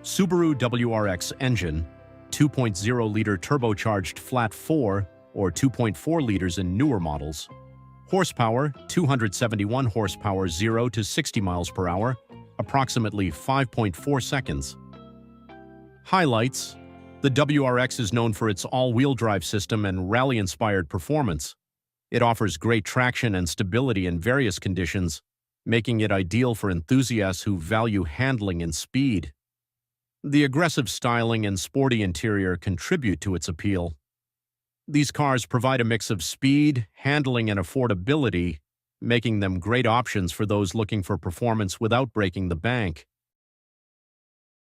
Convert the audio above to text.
Subaru WRX engine, 2.0-liter turbocharged flat 4 or 2.4 liters in newer models. Horsepower, 271 horsepower 0 to 60 miles per hour, approximately 5.4 seconds. Highlights: the WRX is known for its all-wheel drive system and rally-inspired performance. It offers great traction and stability in various conditions, making it ideal for enthusiasts who value handling and speed. The aggressive styling and sporty interior contribute to its appeal. These cars provide a mix of speed, handling, and affordability, making them great options for those looking for performance without breaking the bank.